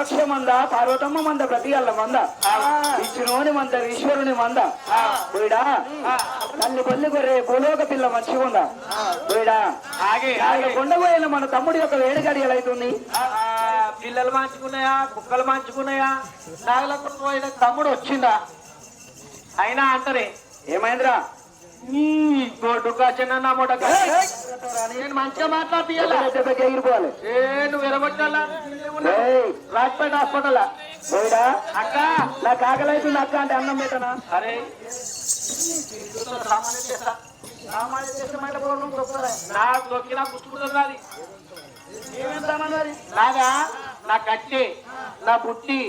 కామాక్ష మంద, పార్వతమ్మ మంద, ప్రతిగల్ల మంద, విష్ణుని మంద, ఈశ్వరుని మంద పోయిడా. తల్లి పల్లి కొర్రే భూలోక పిల్ల మంచిగా ఉందా పోయిడా. కొండపోయిన మన తమ్ముడి యొక్క వేడుకడి ఎలా అవుతుంది? పిల్లలు మంచుకున్నాయా, కుక్కలు మంచుకున్నాయా, నాగలకు పోయిన తమ్ముడు వచ్చిందా? అయినా అంటారే ఏమైందిరా చిన్న మొడక నేను మంచిగా మాట్లాడిపోవాలి. నువ్వు ఎరగొట్టాలా రాజ్పేట హాస్పిటల్ పోయిడా. అక్క నాకు ఆకలి అవుతుంది అక్క అంటే అన్నం పెట్టనా? అరే నాకు దొక్కినా పుచ్చుకుంటుంది అది. నాదా నా కట్టి, నా బుట్టి,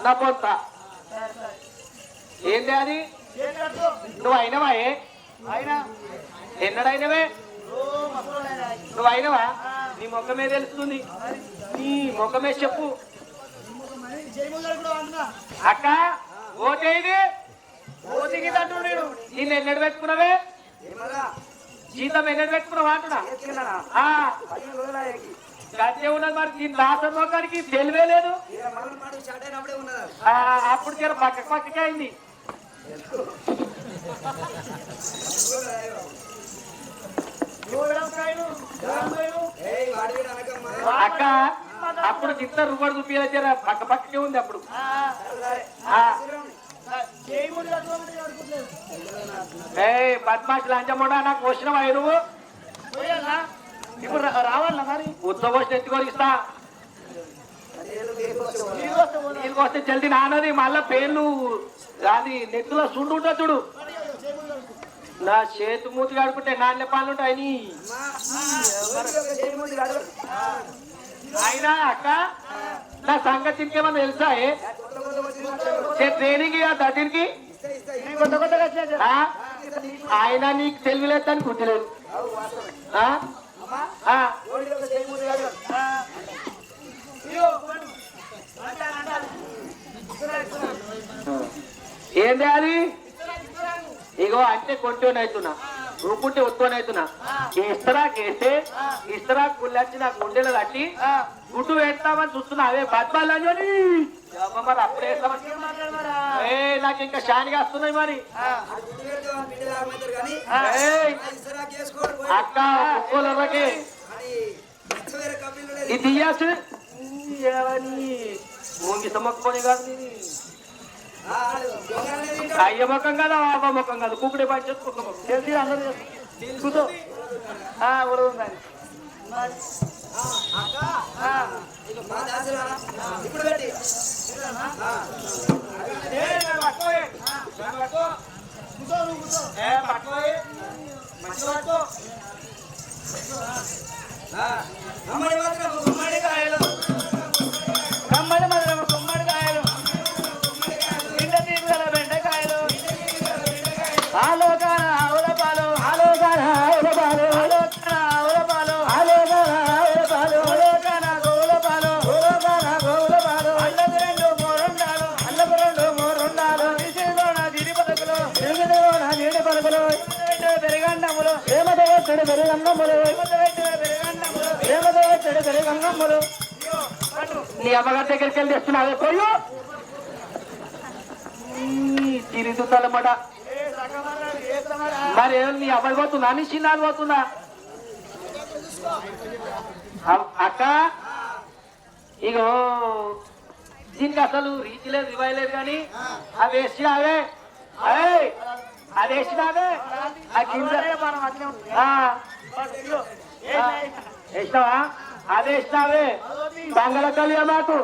నా పొంత ఏంటి అది? నువ్వు అయినవా? ఎన్నడైనవే నువ్వు అయినవా? నీ ముఖమే తెలుస్తుంది, నీ ముఖమే చెప్పు. అక్క ఓటేది ఓటికి తట్టు. నేను నిన్ను ఎన్నడు పెట్టుకున్నావే? జీతం ఎన్నడు పెట్టుకున్నావా అంటున్నా. గట్టే ఉన్నది మరి. దీని రాష్ట్ర మొఖానికి తెలివే లేదు. అప్పుడు తీర పక్కకే అయింది. అక్క అప్పుడు చిత్త రూపాయలు చూపించారా పక్కకే ఉంది. అప్పుడు బద్మాషి లంచమోడా నాకు వచ్చినవా నువ్వు? ఇప్పుడు రావాలా మరి? ఉత్తగోష్ఠి ఎత్తుకొనిస్తా. నీళ్ళకి వస్తే జల్దీ నాన్నది. మళ్ళా పేర్లు అది నెత్తులో సుండు ఉంటుంది చూడు. నా చేతు మూతి కడుకుంటే నాణ్య పాలు ఉంటాయని. అయినా అక్క నా సంగతి ఇంకేమన్నా తెలుసా? ట్రైనింగ్ దీనికి ఆయన నీకు తెలివిలేదని గుర్తులేదు. ఏంది అది? ఇగో అంటే కొంటోనవుతున్నా, రూపుంటే ఒత్తోనవుతున్నా. ఇస్తరాకేస్తే ఇస్తరా గుళ్ళచ్చి నాకు గుండెలు కట్టి గుడ్డు వేస్తామని చూస్తున్నా. అవే బద్మాలని మరి అప్పుడు వేస్తామని నాకు ఇంకా షానిగా వస్తున్నాయి మరి. అక్క కుక్కలకి ఇది తీయాల్సి ముంగిస మొక్కొని కాదు. అయ్య ముఖం కదా, ఆప ముఖం కాదు. కుక్కడే పని చేసుకుంటున్నాం తెలిసి అందరూ కూర్చో. ఉరదుందని కమ్మడి మాత్రం గుమ్మడికాయలు, ఇంట తీగల బెండకాయలు, ఆలోకాన ఆవుల పాలు, ఆలోకాన ఆవుల పాలు, ఆలోకాన ఆవుల పాలు, ఆలోకాన ఆవుల పాలు, ఆలోకాన గోవుల పాలు, ఆలోకాన గోవుల పాలు, అల్లకు రెండు మోరుండాలు, అల్లకు రెండు మోరుండాలు, విసిరిలోన జిడి పలుకులు, విసిరిలోన జీడి పలుకులు, పెరుగన్నములు, ప్రేమతో చెడు పెరుగన్నములు, పెరుగన్నములు, ప్రేమతో చెడు పెరుగన్నములు. నీ అమ్మగారి దగ్గరికి వెళ్ళి తెస్తున్నావే పోయు తిరుగుతుందన్నమాట. మరి నీ అబ్బాయి పోతుందా? నీ చిన్నాలు పోతుందా? అక్క ఇగో దీనికి అసలు రీతి లేదు, రివాయి లేదు. కానీ అవి వేసినావే, అది వేసినావే వేసినావా? అదే వేసినావే బంగాళ కలియా మాకు.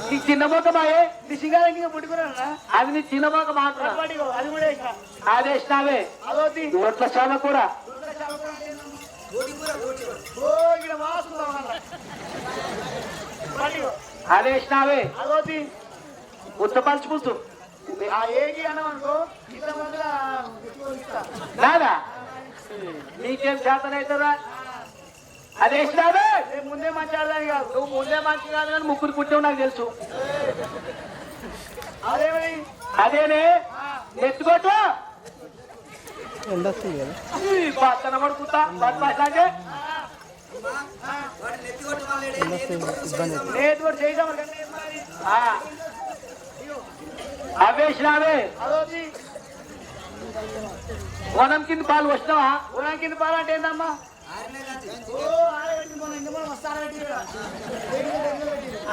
నీ చిన్న మొక్క మాయే అది నీ చిన్న మొక్క మాత్రం అది వేసినావే. ఒట్ల శ్రమ కూడా అది వేసినావే. ఉత్తపలుచు పులుసు రాదా? నీకేం చేతనవుతుందా? అది వేసినావే. ముందే మంచి ఆడదాని కాదు, నువ్వు ముందే మంచి కాదు కానీ ముగ్గురు పుట్టావు నాకు తెలుసు. అదేనే నెత్తుకోటు పడుకుంటా బద్మాసాగే లేదు కూడా చేద్దాం అవేసినావే అదోది వనం కింద పాలు వచ్చినావా? ఉన్నా కింద పాలంటే ఏందమ్మా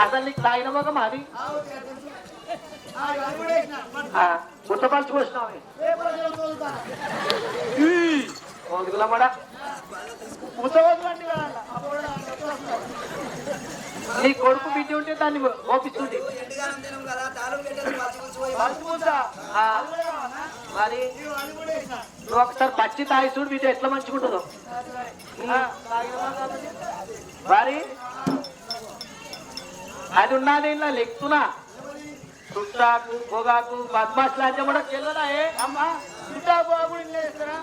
అసలు నీకు తాగిన మొగం అది పుట్టపలుచు వచ్చినావే మోదుగులమ్మడా నీ కొడుకు బిడ్డ ఉంటే దాన్ని మోపిస్తుంది. మరి నువ్వు ఒకసారి పచ్చి తాగి చూడు బిడ్డ ఎట్లా మంచుకుంటుందో. మరి అది ఉన్నది ఇలా లెక్కుతున్నా చుట్టాకు పొగాకు బద్మాస్ లాంటి కూడా తెలియదా అమ్మా చుట్టా బాబు చేస్తారా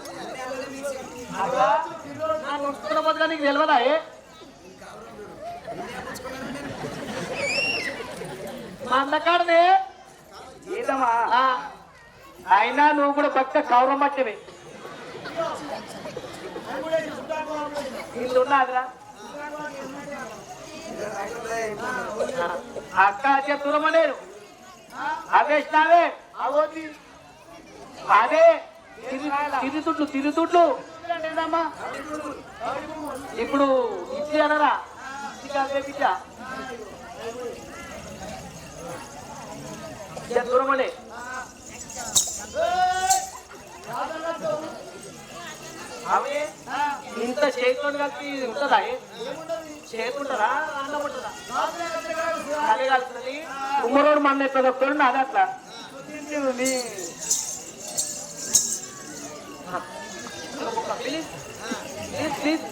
నొక్కుతున్న మొదలుగా నీకు తెలియదా మా అన్నకాడనే ఏదమ్మా అయినా నువ్వు కూడా పక్క కౌరం పట్టివి ఇల్లున్నాదిరా అక్క చెప్తురమనేరు అవేసినావే అవోది అదే తిరుగుతుట్లు తిరుగుతుట్లు ఏంటమ్మా ఇప్పుడు ఇచ్చి అనరా దూరమనే అవి ఇంత చేతిలో కలిపి ఉంటుందా? చేతుంటారా అన్నం ఉంటుందా? అదే కలుపుతుంది ఉమ్మరోడు మన ఎట్లా దొక్కుతాడు అదే అట్లా ప్లీజ్ ప్లీజ్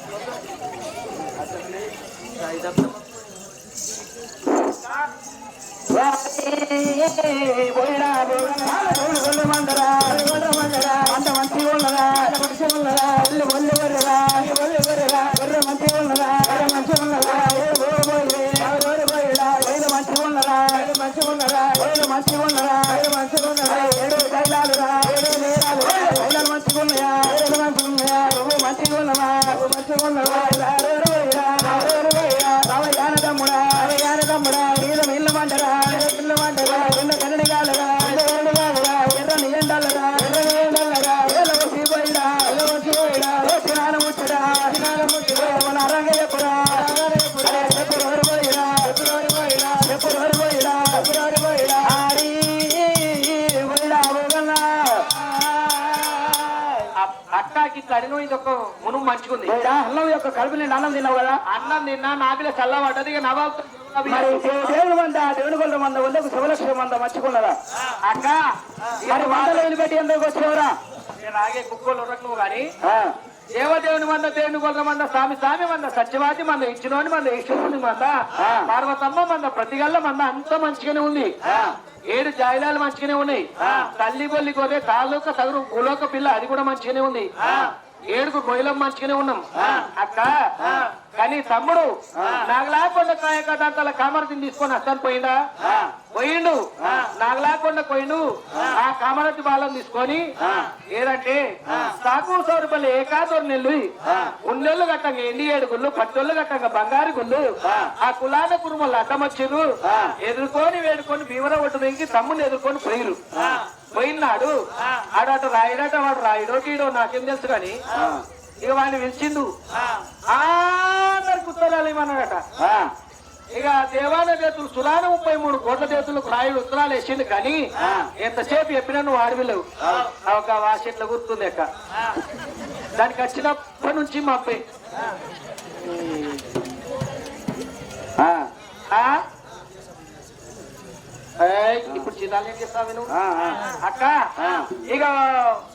అక్కకి కడిను ఇది ఒక మునుగు మంచిగుంది. అన్నం యొక్క కడుపు నిండి అన్నం తిన్నావు కదా అన్నం తిన్నా నాపిల చల్ల పడ్డది. ఇక నవాబు మరి దేవుని మంద దేవుని గొల్ల మంద వల్ల శివలక్ష్మి మంద మర్చికున్నదా అక్క మరి మందలు వదిలిపెట్టి ఎందుకు వచ్చేవరా రాగే కుక్కలు ఉరకను గాని దేవదేవుని మంద దేవుని గొల్ల మంద స్వామి స్వామి మంద సత్యవాది మంద ఇచ్చినోని మంద ఈశ్వరుని మంద పార్వతమ్మ మంద ప్రతిగల్ల మంద అంత మంచిగానే ఉంది. 7 జాయిలాలు మంచిగానే ఉన్నాయి. తల్లి బొల్లి కోదే తాలూక సగరు భూలోక పిల్ల అది కూడా మంచిగానే ఉంది. 7 గొయ్యలం మంచిగానే ఉన్నాం అక్క. కానీ తమ్ముడు నాగలాకొండ కాయకదాంతల కామరతిని తీసుకొని అస్తాను పోయిందా? పోయిండు. నాగలాకొండ పోయిండు. ఆ కామరతి బాలను తీసుకొని ఏదంటే సాగు సౌరపల్లి ఏకాదోరు నెల్లు ఉన్నెళ్ళు కట్టంగా ఎండి 7 గుళ్ళు 10 కట్టంగా బంగారు గుళ్ళు ఆ కులాన కురుమలు అడ్డమచ్చిరు. ఎదుర్కొని వేడుకొని భీమర ఒడ్డు వెంకి తమ్ముని ఎదుర్కొని పోయిరు. పోయినాడు ఆడట రాయిడట వాడు రాయిడో గీడో నాకేం తెలుసు కానీ ఇక వాడిని పిలిచిండు. అందరికి ఉత్తరాలు ఇవ్వన్నాడట. ఇక దేవాలయ దేతులు సులాన 33 కోట్ల దేతులకు రాయుడు ఉత్తరాలు వేసిండు. కానీ ఎంతసేపు చెప్పినా నువ్వు ఆడవిలేవు. ఒక వాషెట్ల గుర్తుంది అక్క. దానికి వచ్చినప్పటి నుంచి మా అబ్బాయి ఇప్పుడు చిన్నాలు ఏం చేస్తావు నువ్వు అక్క? ఇక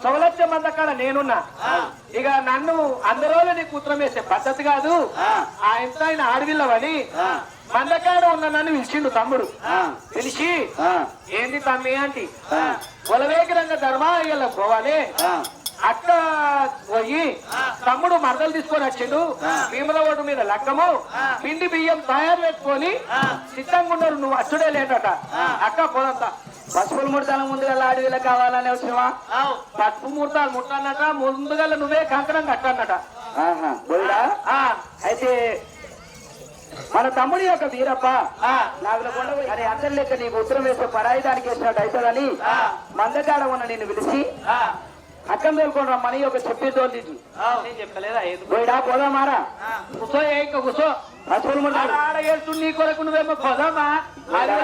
సౌలభ్యం మంది అక్కడ నేనున్నా. ఇక నన్ను అందరూ నీకు ఉత్తరం వేసే పద్ధతి కాదు. ఆయన ఆడవిల్లవని మందకాడ ఉన్న నన్ను పిలిచిండు తమ్ముడు. పిలిచి ఏంది తమ్మి అంటే కులవేగరంగా ధర్మాయ్యలో పోవాలి. అక్క పోయి తమ్ముడు మరదలు తీసుకొని వచ్చిండు. భీమల ఓటు మీద లగ్గము పిండి బియ్యం తయారు పెట్టుకొని సిద్ధంగా ఉన్నారు. నువ్వు అచ్చుడే లేదట. అక్క పోదంతా పసుపులు ముడతాల ముందుగా అడవిలో కావాలని వచ్చినవా? పసుపు ముడతాలు ముట్టన్నట. ముందుగా నువ్వే కంకణం కట్టన్నట. ఆహా పోయిడా అయితే మన తమ్ముడి యొక్క వీరప్ప నాగులకొండ అని అందరి లెక్క నీకు ఉత్తరం వేస్తే పరాయిదానికి వేసినట్టు అవుతుందని మందకాడ ఉన్న నిన్ను పిలిచి అక్కం తోలుకొని రమ్మని ఒక చెప్పి తోలించు చెప్పలేదా పోయిడా పోదామారా కూర్చో ఇంకా కూర్చో ఆడగేస్తుంది నీ కొరకు నువ్వేమో పోదామా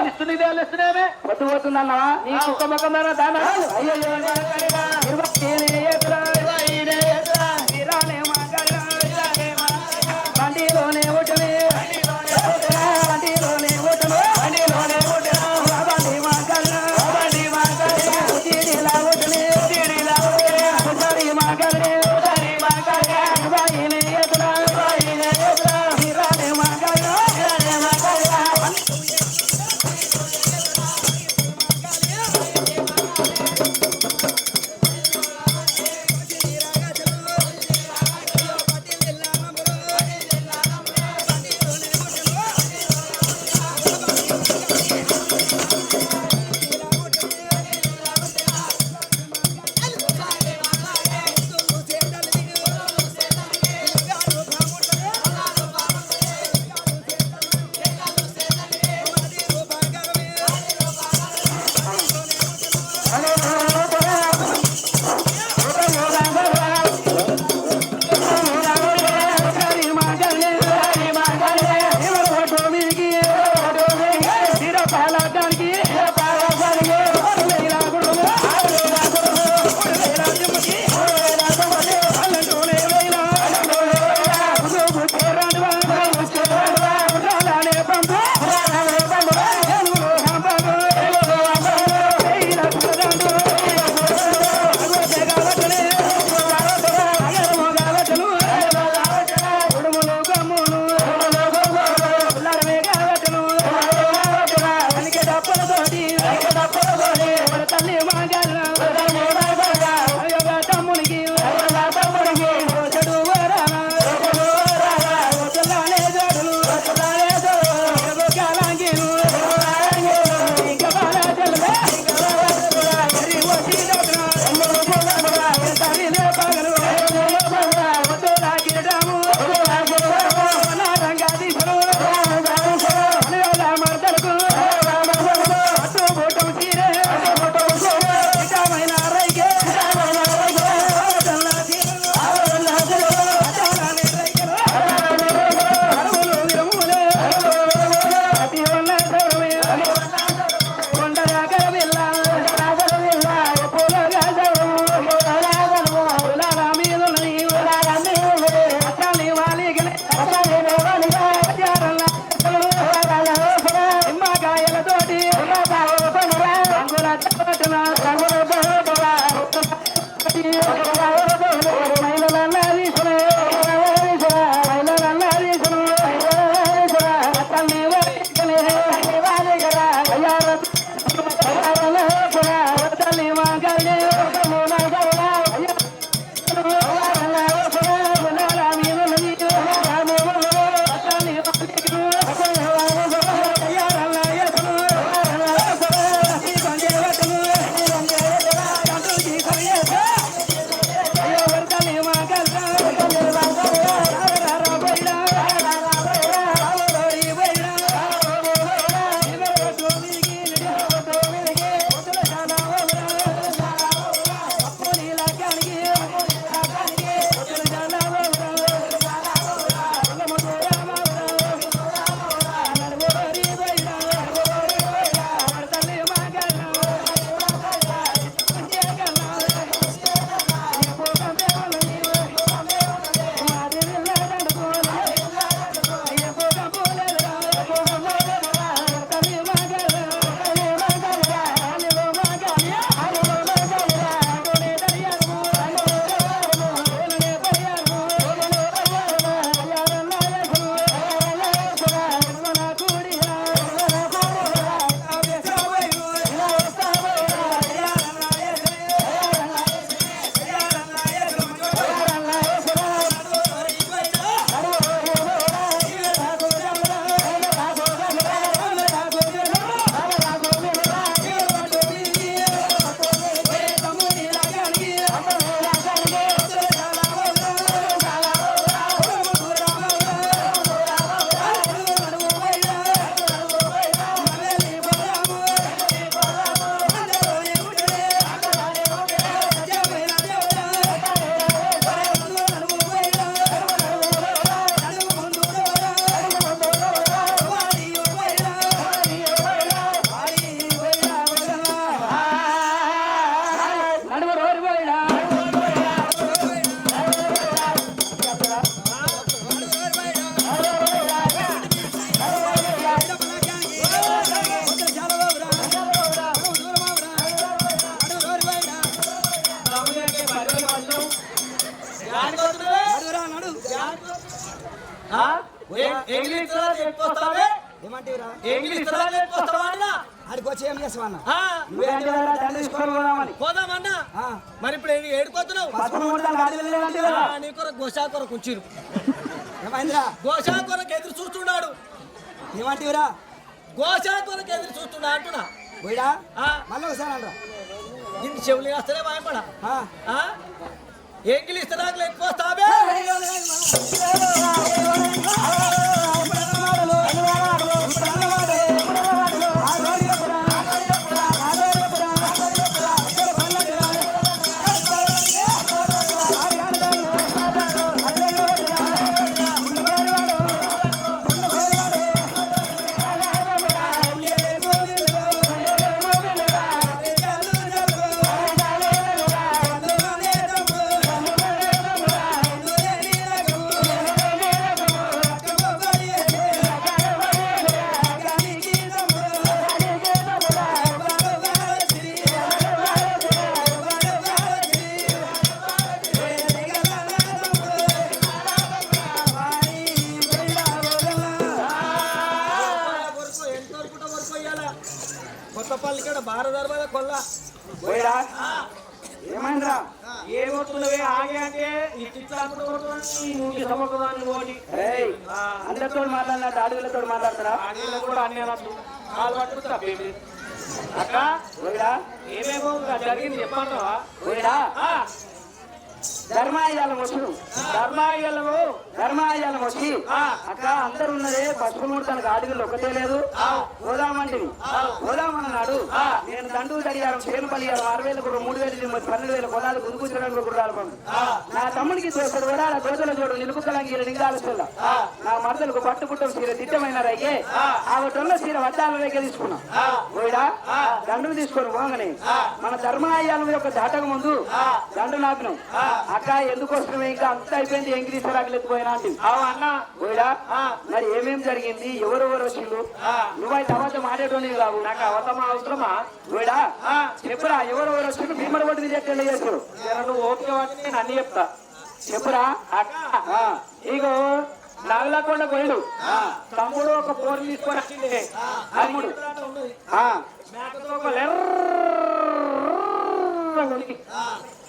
ఇస్తుంది ఇస్తున్నామే పొద్దు పోతుందన్నావా నీ కుక్క ముఖమైన దానా అయ్యో బండిలోనే ఒకటి బండిలోనే ఒకటి ఆడికి వచ్చి ఏం చేస్తావన్నా పోదామన్నా మరి ఇప్పుడు ఏడుకోతున్నావు నీకు గోషా కొరకు వచ్చిరు ఏమైందిరా గోషా కొరకు ఎదురు చూస్తున్నాడు ఏమంటివిరా గోషా కొరకు ఎదురు చూస్తున్నా అంటున్నా పోయిడా మళ్ళీ ఒకసారి అంటారా ఇంటి చెవులు వస్తలే భయపడా ఎంగిలి ఇస్తరాకులు ఎక్కువ వస్తావే కొత్తపల్లి కూడా భారత దర్బార్ కొల్ల ఏమైందిరా ఏమవుతున్నవే ఆగే అంటే అందరితో మాట్లాడినట్టు అడవులతో మాట్లాడతారా కూడా అన్నీ అనొద్దు కాలు పట్టుకుంటా బేబీ అక్క ఏమేమో జరిగింది చెప్పంటావా ధర్మాయాలం వచ్చుడు ధర్మాయాలం వచ్చి అక్క అందరు ఉన్నదే పసుపు ముడతానికి అడుగులు ఒకటే లేదు పోదామంటివి పోదామన్నాడు నేను దండు తడియారం చేను పలియారం 6,000 కూడా 3,000 12,000 కొలాలు గుదుగుచ్చడానికి గుర్రాలు పండు నా తమ్ముడికి దోసడు వరాల దోసల జోడు నిలుపుకలంగి నింగాల చెల్ల నా మరదలకు పట్టుపుట్టం చీర దిట్టమైన రయ్యే ఆవిటొల్ల చీర వడ్డాల రేగే తీసుకున్నా పోయిడా దండుకు తీసుకొని పోగానే మన ధర్మాయాలం యొక్క దాటక ముందు దండు నాపినాం అక్క ఎందుకు వస్తున్నావు ఇంకా అంత అయిపోయింది ఎంగిలి సరాకులు ఎత్తిపోయినా అంటే అన్న పోయిడా మరి ఏమేం జరిగింది ఎవరెవరు వచ్చిండు నువ్వైతే అబద్ధం ఆడేటోని కావు నాకు అవసరమా అవసరమా పోయిడా చెప్పురా ఎవరెవరు వచ్చిండు భీమర ఒడ్డు చెట్లు చేస్తారు నువ్వు ఓపిక వాటిని నేను అన్ని చెప్తా చెప్పురా అక్క ఇగో నగలకొండ పోయాడు తమ్ముడు ఒక పోరు తీసుకొని వచ్చింది తమ్ముడు మేకతో ఒక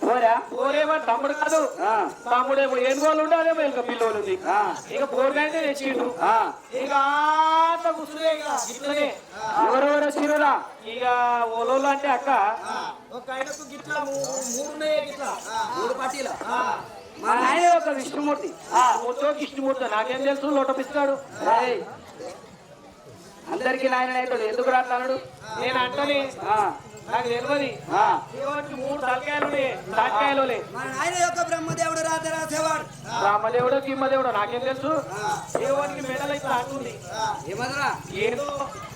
పోరా పోరేమో తమ్ముడు కాదు తమ్ముడేమో ఏనుగోళ్ళు ఉండాలేమో ఇంకా పిల్లోళ్ళు ఉంది ఇక పోరుగైతే తెచ్చిండు ఇక అంత కూర్చునే ఇక ఇట్లనే ఎవరెవరు వచ్చిరురా ఇక ఓలోళ్ళు అంటే అక్క ఒక ఆయనకు గిట్లా 3 ఉన్నాయి గిట్లా 3 పార్టీల మా నాయన ఒక విష్ణుమూర్తి ఇష్టమూర్తి నాకేం తెలుసు లోటపిస్తాడు అందరికి నాయన అవుతాడు ఎందుకు రాట్లాడు నేను అంటని నాకు తెలియదు 3 తలకాయలు తలకాయలు మన ఆయన యొక్క బ్రహ్మదేవుడు రాసేవాడు రామదేవుడు కిమ్మదేవుడు నాకేం తెలుసు దేవుడికి మెడల్ ఇట్లా అంటుంది ఏమదరా ఏదో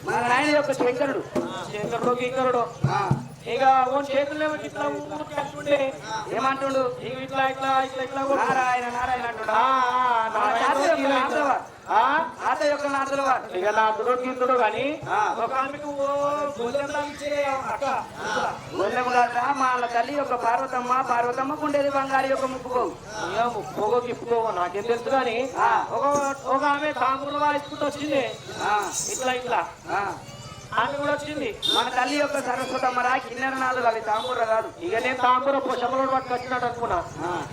మన నాయన యొక్క శంకరుడు శంకరుడు కింకరుడు ఇక చేతులు ఇట్లా ఊరుకుంటుండే ఏమంటుండు ఇట్లా ఇట్లా ఇట్లా ఇట్లా నారాయణ నారాయణ ఆత యొక్క నాథుల వాడు ఇక నా దుడు కానీ ఒక ఆమెకు ఇచ్చే అక్క గొల్లెము కాదురా మా తల్లి యొక్క పార్వతమ్మకు ఉండేది బంగారు యొక్క ముక్కుపోవు ఇప్పుకోవు నాకేం తెలుసు కానీ ఒక ఆమె తాంబూల వాయించుకుంటూ వచ్చింది ఇట్లా ఇట్లా ఆమె కూడా వచ్చింది మన తల్లి యొక్క సరస్వతమ్మరా కిన్నెర నాదులు అవి తాంబూర కాదు ఇక నేను తాంబూర పొషములు పట్టుకొచ్చినట్టు అనుకున్నా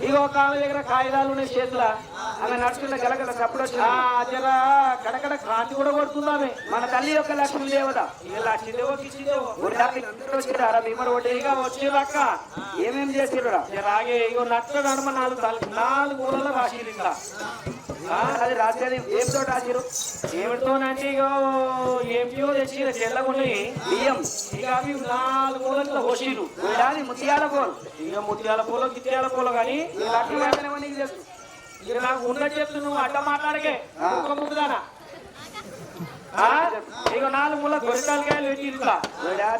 ఇక ఒక ఆమె దగ్గర కాగితాలు ఉన్నాయి చేతుల ఆమె నడుచుకున్న గలగల తప్పుడు జర కడకడ కాంతి కూడా కొడుతుంది ఆమె మన తల్లి యొక్క లక్ష్మీ దేవత ఇక లక్ష్మీదేవో కిచ్చిందేవో అందరూ వచ్చిరారా భీమర ఒకటి ఇక వచ్చిరక్క ఏమేం చేసిరురా రాగే ఇక నట్ల నడుమ 4 మూలలో రాసిరు ఇంకా అది రాసేది ఏమితో రాసిరు ఏమిటోనంటే ఇక ఏమిటో తెచ్చి తెల్లగున్నాయి బియ్యం ఇక అవి 4 మూలల్లో పోసిరు ముత్యాల పోలు ఇక ముత్యాల పూల గిత్యాల పూల కానీ నీకు తెలుసు ఇక నాకు ఉన్న చెప్తు నువ్వు అడ్డ మాట్లాడకే ఒక ముద్దుదానా ఇక 4 మూల గొరికాయలు పెట్టి ఇట్లా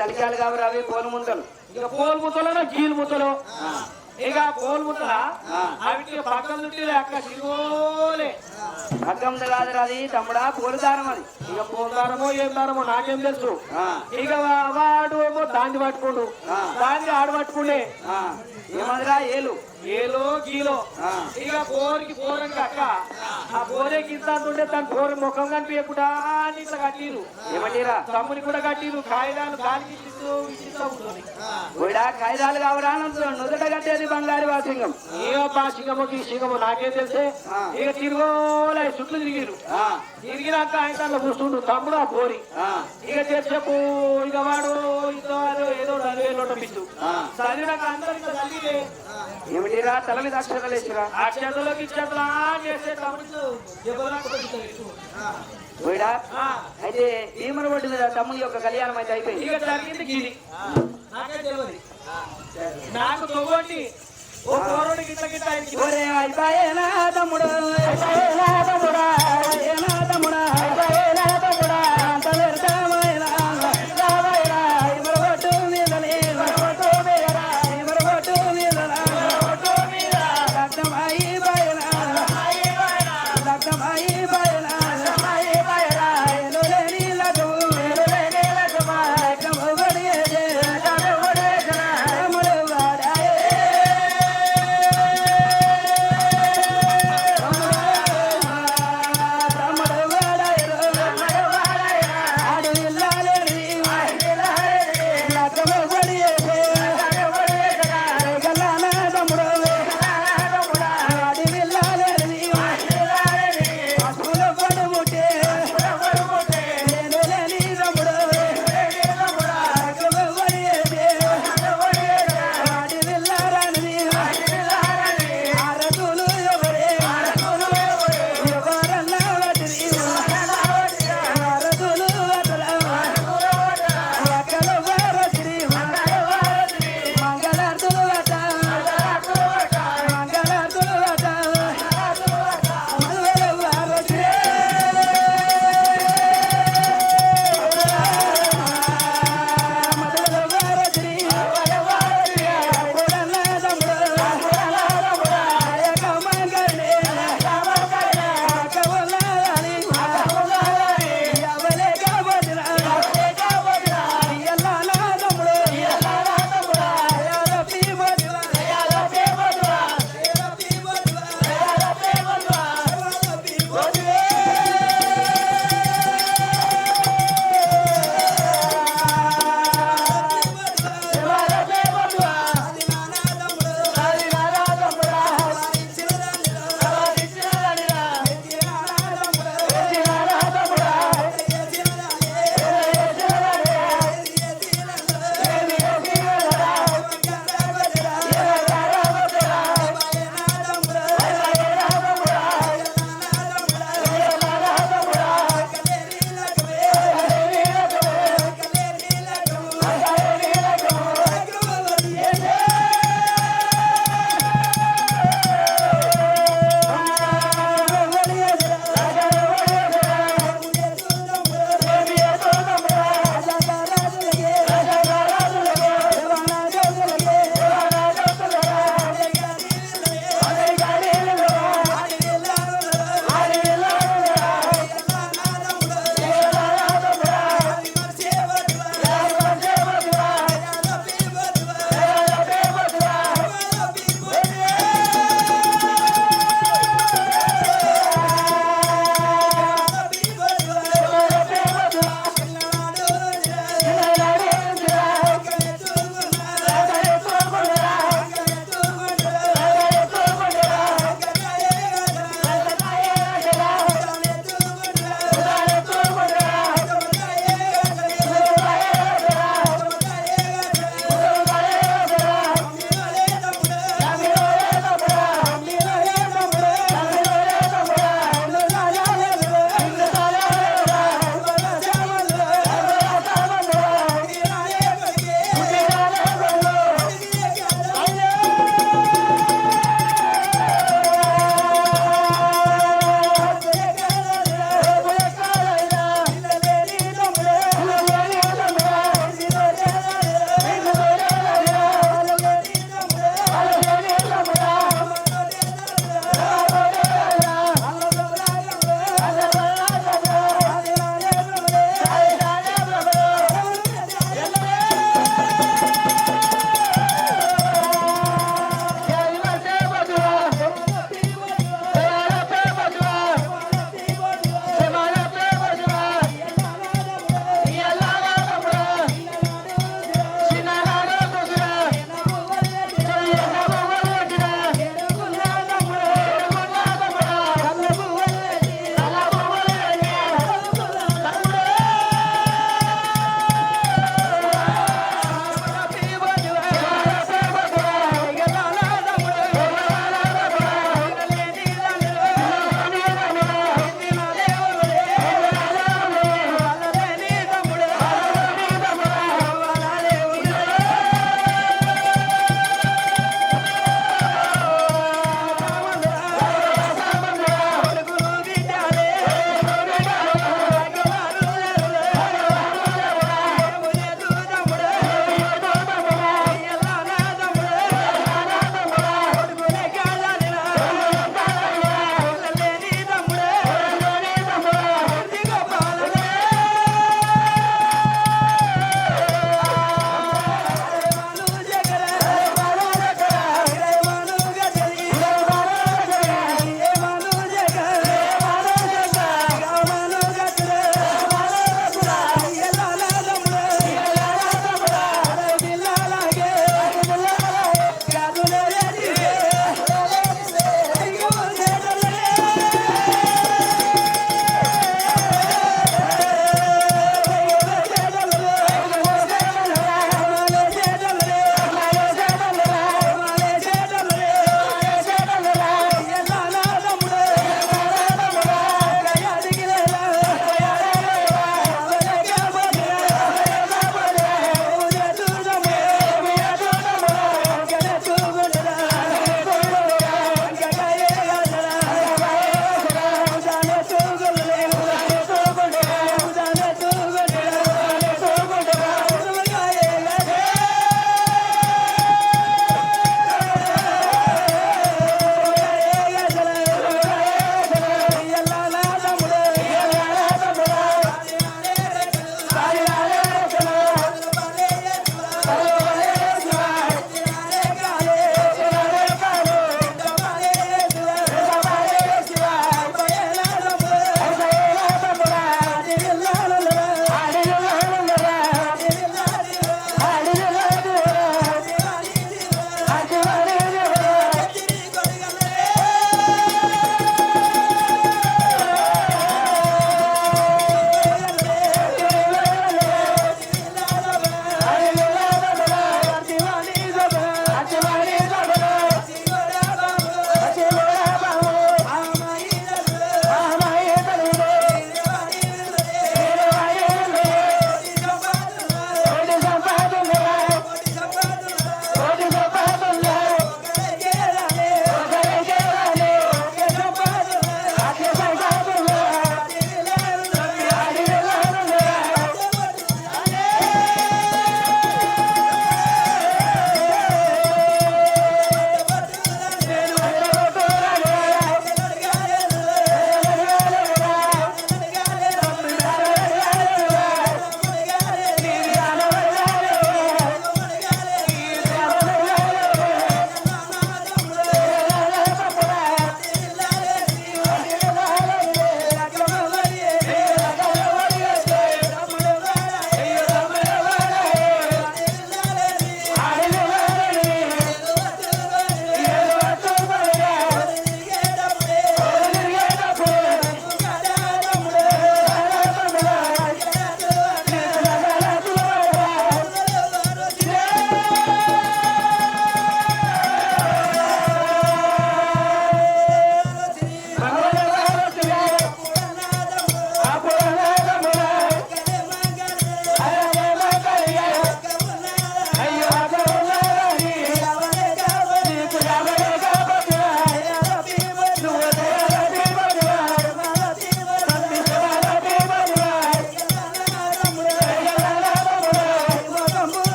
తలికాయలు కాబట్టి అవి పోలు ముందలు ఇక పోలు ముద్దలో గీలు ముద్దలు ఇక పోలు ముద్దల అవి పక్కన నుండి అక్క సిగోలే పక్కం కాదురా అది తమ్ముడా పోలు దారం అది ఇక పోలు దారమో ఏం దారమో నాకేం తెలుసు ఇక వాడు ఏమో దాన్ని పట్టుకోడు దాన్ని ఆడు పట్టుకుండే ఏమదిరా ఏలు ఏలో గీలో ఇక బోర్కి బోరని అక్క ఆ బోరే కింద ఉంటే తన బోర ముఖం కనిపించకుండా ఇట్లా కట్టిరు ఏమంటారా తమ్ముని కూడా కట్టిరు కాగితాలు గాలికి ఇచ్చిస్తూ ఉంటుంది పోయిడా కాయిదాలు కావరా నుదుట కట్టేది బంగారు వాసింగం ఇక బా సింగమ్మకి సింగము నాకేం తెలిసే ఇక తిరుగోలే చుట్లు తిరిగిరు తిరిగినాక ఆయన దాంట్లో కూర్చుండు తమ్ముడు ఆ బోరి ఇక చెప్పు ఇక వాడు ఇంకో ఏదో నలువేలో పిచ్చు చదివినాక అందరూ ఇంకా తల్లిదే ఏమిటిరా తల మీద అక్షరాలు వేసిరా అక్షతలోకి ఇచ్చతలా చేసే తమ్ముడు పోయిడా అయితే భీమన ఒడ్డు మీద తమ్ముని యొక్క కళ్యాణం అయితే అయిపోయింది ఇక జరిగింది గిరి నాకే తెలియదు నాకు తొవ్వండి ఓ పోరోడు గిట్ల గిట్ల ఆయనకి ఒరే అయిపోయేనా తమ్ముడు అయిపోయేనా తమ్ముడా అయిపోయేనా తమ్ముడా అయిపోయేనా తమ్ముడా అంత వ్యర్థమైనా రావైనా ఇమరగొట్టు మీదనే ఇమరగొట్టు మీదరా ఇమరగొట్టు మీదరా రక్తమై పైనా రక్తమై పైనా ఎనులేని లక్ష్ము ఎనులేని లక్ష్మ రక్తము పడియేదే రక్తము పడియేదే తమ్ముడు వాడాయే తమ్ముడు వాడాయే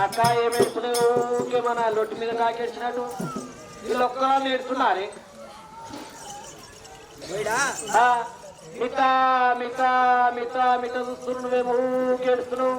అక్క ఏమేస్తున్నావు మన లొట్టి మీద తాకేసినట్టు వీళ్ళు ఒక్కరాలు నేర్చున్నారే మిగతా మిగతా మిగతా మిగతా చూస్తున్నావు నువ్వేమో ఊకేడుస్తున్నావు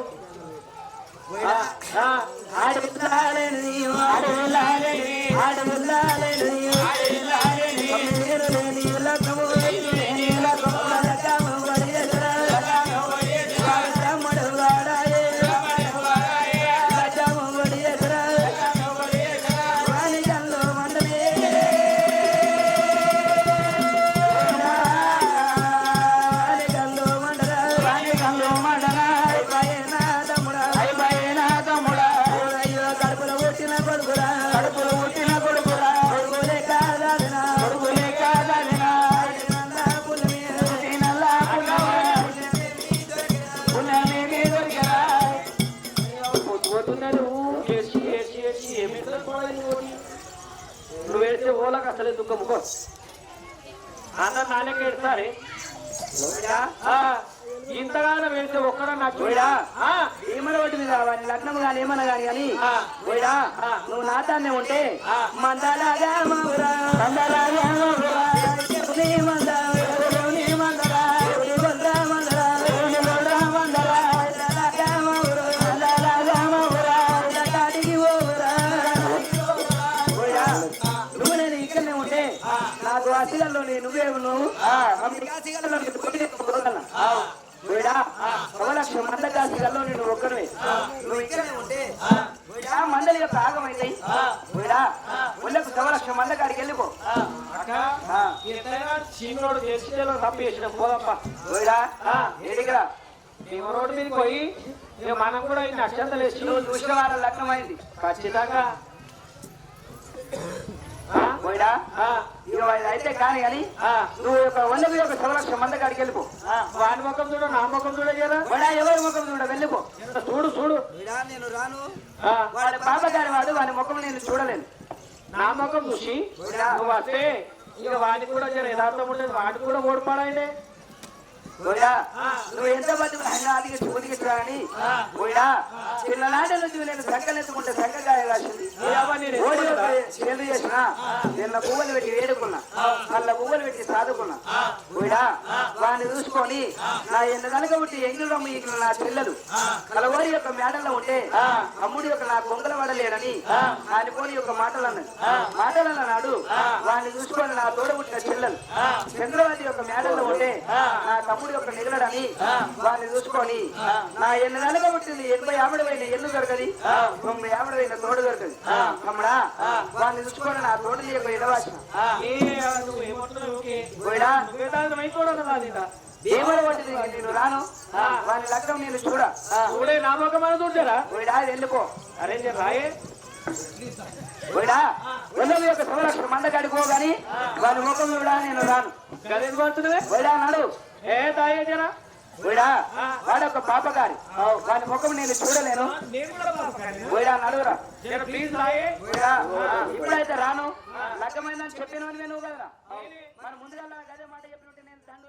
నువ్వు వేస్తే ఓలకు అసలే దుఃఖముకో అందరు నాణ్యక ఏడుస్తారే ఇంతగానో వేస్తే ఒక్కడన్నా పోయిడా ఏమని ఒకటి కావాలి లగ్నం కానీ ఏమన్నా కానీ కానీ పోయిడా నువ్వు నాతాన్నే ఉంటే మందలాగా మగురా మందలాగా మగురా నీ మందరా నీ మందరా నీ మందరా మందరా నీ మందరా మందరా మందలాగా మగురా మందలాగా మగురా కాటికి పోగురా పోయిడా నువ్వు నేను ఇక్కడనే ఉంటే నాకు ఆ శిలల్లో నువ్వే నువ్వు పోయిడా సవలక్ష మంద కాశీలలో నేను ఒక్కరివే నువ్వు ఇక్కడనే ఉంటే మందలి యొక్క ఆగమైతాయి పోయిడా ఒళ్ళకు సవలక్ష మంద కాడికి వెళ్ళిపో చీమరోడు తెలిసిలో తప్పు చేసిన పోదప్ప పోయిడా ఏడికరా చీమరోడు మీదకి పోయి మనం కూడా ఇన్ని అక్షంతలు వేసి నువ్వు చూసిన వారం లగ్నమైంది ఖచ్చితంగా పోయిడా ఇక అయితే కానీ కానీ నువ్వు యొక్క వందకు యొక్క సవలక్ష మంద కాడికి వెళ్ళిపో వాని ముఖం చూడ నా ముఖం చూడ పోయిడా ఎవరి ముఖం చూడ వెళ్ళిపో చూడు చూడు నేను రాను వాడి పాప గారి వాడు వాని ముఖం నేను చూడలేను నా ముఖం చూసి నువ్వు వస్తే ఇక వాడికి కూడా జర యథార్థం ఉండేది వాడికి కూడా ఓడిపాడాయినే పోయిడా నువ్వు ఎంత మంది అదికి చూదికి కానీ పోయిడా చిన్ననాటి నుంచి నేను సంకలెత్తుకుంటే సంకగాయ రాసింది చేలు చేసిన నిన్న పువ్వులు పెట్టి వేడుకున్నా మళ్ళా పువ్వులు పెట్టి సాదుకున్నా పోయిడా వాడిని చూసుకొని నా ఎన్న కనుక ఉంటే ఎంగిల్ రమ్మ నా పిల్లలు కలవారి యొక్క మేడల్లో ఉంటే అమ్ముడి యొక్క నా కొంగల పడలేడని నానిపోని యొక్క మాటలన్నాడు వాడిని చూసుకొని నా తోడ పుట్టిన చెల్లెలు చంద్రవతి యొక్క మేడల్లో ఉంటే నా తమ్ముడు యొక్క నిగలడని వాడిని చూసుకొని నా ఎన్ని నెలగా పుట్టింది 80 50 ఎల్లు దొరకది 90 50 తోడు దొరకది తమ్ముడా వాడిని చూసుకొని నా తోడు యొక్క ఇడవాసిన ఏమని పట్టింది నేను రాను వాని లగ్నం నేను చూడే నా ముఖం చూడారా పోయిడా వెళ్ళిపో అరే రాయే పోయిడా వెళ్ళవి యొక్క సవలక్ష మంద కడుకోగాని వాని ముఖం చూడా నేను రాను గదేది పడుతుంది పోయిడా నాడు ఏ తాయే జరా పోయిడా వాడొక పాప గారి వాని ముఖం నేను చూడలేను పోయిడా నడువురా ప్లీజ్ రాయే ఇప్పుడైతే రాను లగ్గమైందని చెప్పిన నువ్వు కదరా మన ముందుగా గదే మాట చెప్పినట్టు నేను దండు